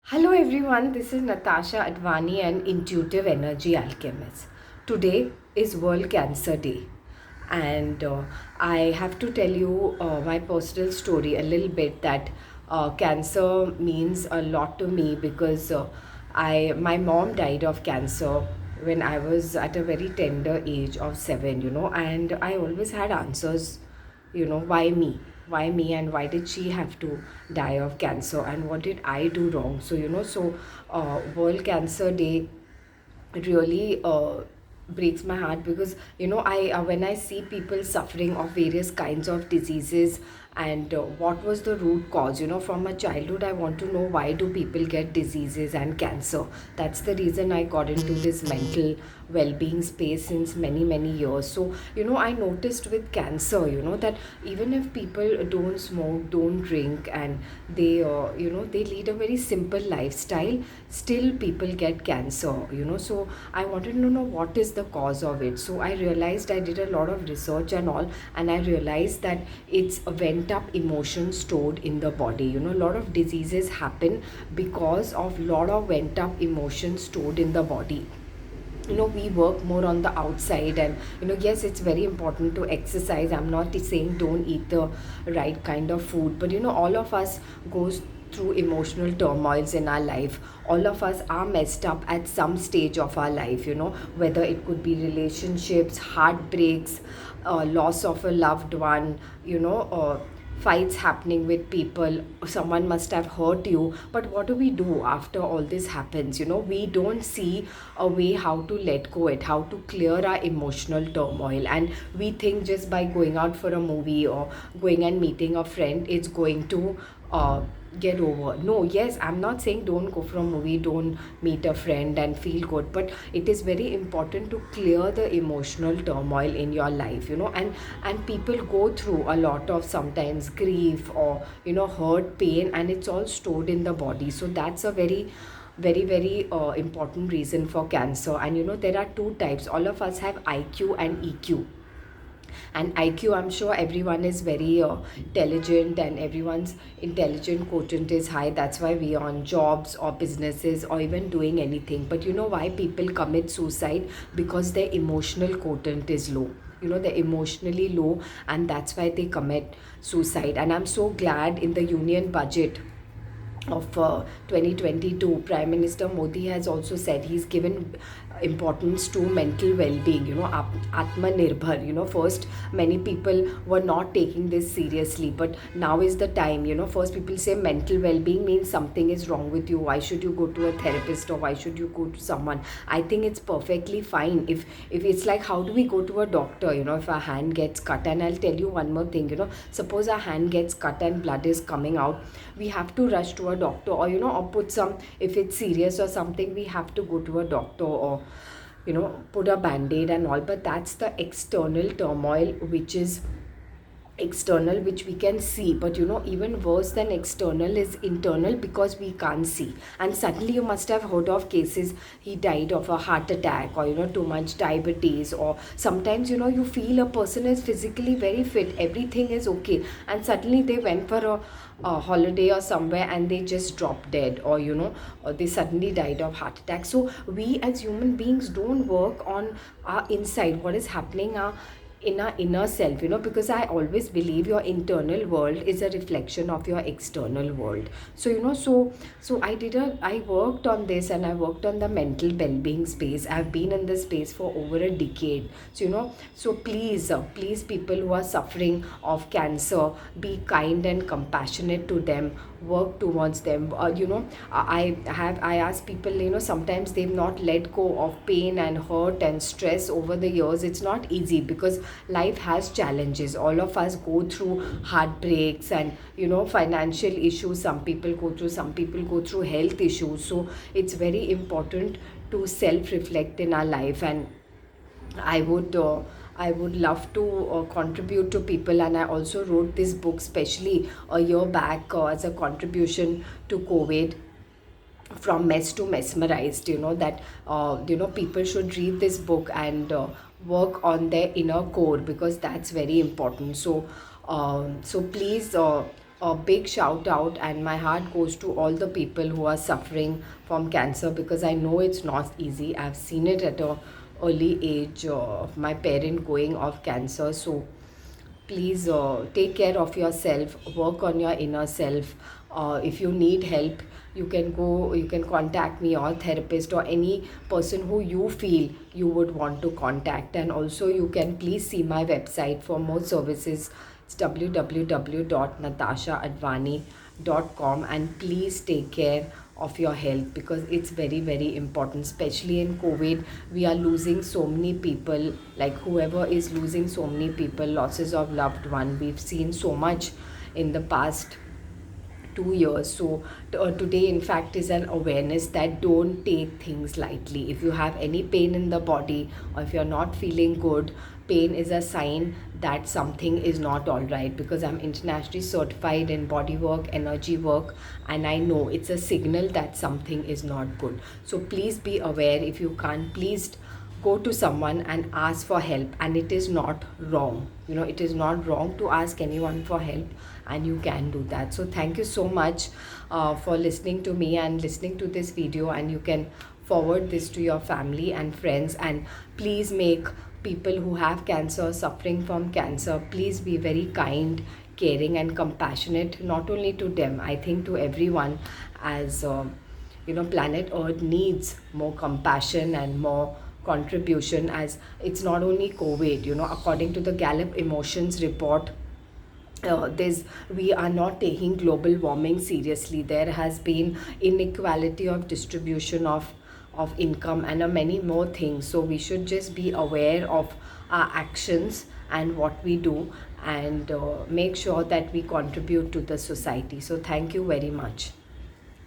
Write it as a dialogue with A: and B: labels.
A: Hello everyone, this is Natasha Advani and Intuitive Energy Alchemist. Today is World Cancer Day, and I have to tell you my personal story a little bit that cancer means a lot to me because I my mom died of cancer when I was at a very tender age of 7, and I always had answers, why me and why did she have to die of cancer and what did I do wrong. World Cancer Day really breaks my heart because I when I see people suffering of various kinds of diseases and what was the root cause. From a childhood I want to know why do people get diseases and cancer. That's the reason I got into this mental well-being space since many years. So I noticed with cancer, that even if people don't smoke, don't drink, and they lead a very simple lifestyle, still people get cancer. So I wanted to know what is the cause of it. So I realized, I did a lot of research and all, and I realized that it's a went up emotion stored in the body. A lot of diseases happen because of lot of went up emotions stored in the body. We work more on the outside, and yes, it's very important to exercise. I'm not saying don't eat the right kind of food, but all of us goes through emotional turmoils in our life. All of us are messed up at some stage of our life, whether it could be relationships, heartbreaks, loss of a loved one, fights happening with people. Someone must have hurt you, but what do we do after all this happens? We don't see a way how to let go it, how to clear our emotional turmoil, and we think just by going out for a movie or going and meeting a friend it's going to get over. No, yes, I'm not saying don't go for a movie, don't meet a friend and feel good, but it is very important to clear the emotional turmoil in your life. And people go through a lot of sometimes grief or hurt, pain, and it's all stored in the body. So that's a very important reason for cancer. And there are two types. All of us have IQ and EQ. And IQ, I'm sure everyone is very intelligent, and everyone's intelligent quotient is high. That's why we are on jobs or businesses or even doing anything. But why people commit suicide? Because their emotional quotient is low. They're emotionally low, and that's why they commit suicide. And I'm so glad in the union budget of 2022, Prime Minister Modi has also said he's given importance to mental well-being. Atmanirbhar. First many people were not taking this seriously, but now is the time. First people say mental well-being means something is wrong with you. Why should you go to a therapist, or why should you go to someone? I think it's perfectly fine. If it's like, how do we go to a doctor? If our hand gets cut, and I'll tell you one more thing. Suppose our hand gets cut and blood is coming out, we have to rush to a doctor, or or put some, if it's serious or something, we have to go to a doctor, or put a band-aid and all. But that's the external turmoil, which is external, which we can see. But even worse than external is internal, because we can't see. And suddenly you must have heard of cases, he died of a heart attack, or too much diabetes, or sometimes you feel a person is physically very fit, everything is okay, and suddenly they went for a holiday or somewhere and they just dropped dead, or they suddenly died of heart attack. So we as human beings don't work on our inside, what is happening in our inner self. Because I always believe your internal world is a reflection of your external world. So so I worked on this, and I worked on the mental well-being space. I've been in this space for over a decade. So so please, people who are suffering of cancer, be kind and compassionate to them, work towards them. I ask people, sometimes they've not let go of pain and hurt and stress over the years. It's not easy, because life has challenges. All of us go through heartbreaks and financial issues. Some people go through health issues. So it's very important to self reflect in our life. And I would love to contribute to people, and I also wrote this book specially a year back as a contribution to COVID, from MESS to Mesmerized. That people should read this book and work on their inner core, because that's very important. So please, a big shout out, and my heart goes to all the people who are suffering from cancer, because I know it's not easy. I've seen it at a early age of my parent going off cancer. So please take care of yourself, work on your inner self. If you need help, you can contact me or therapist or any person who you feel you would want to contact. And also you can please see my website for more services. It's www.natashaadvani.com, and please take care of your health, because it's very very important, especially in COVID. We are losing so many people, like whoever is losing so many people, losses of loved one. We've seen so much in the past 2 years. So today in fact is an awareness that don't take things lightly. If you have any pain in the body, or if you're not feeling good, pain is a sign that something is not all right, because I'm internationally certified in body work, energy work, and I know it's a signal that something is not good. So please be aware. If you can't, please go to someone and ask for help. And it is not wrong, it is not wrong to ask anyone for help, and you can do that. So thank you so much for listening to me and listening to this video, and you can forward this to your family and friends. And please make people who have cancer, suffering from cancer, please be very kind, caring and compassionate, not only to them, I think to everyone, as planet earth needs more compassion and more contribution. As it's not only COVID, according to the Gallup emotions report, there's we are not taking global warming seriously. There has been inequality of distribution of income, and many more things. So we should just be aware of our actions and what we do, and make sure that we contribute to the society. So thank you very much.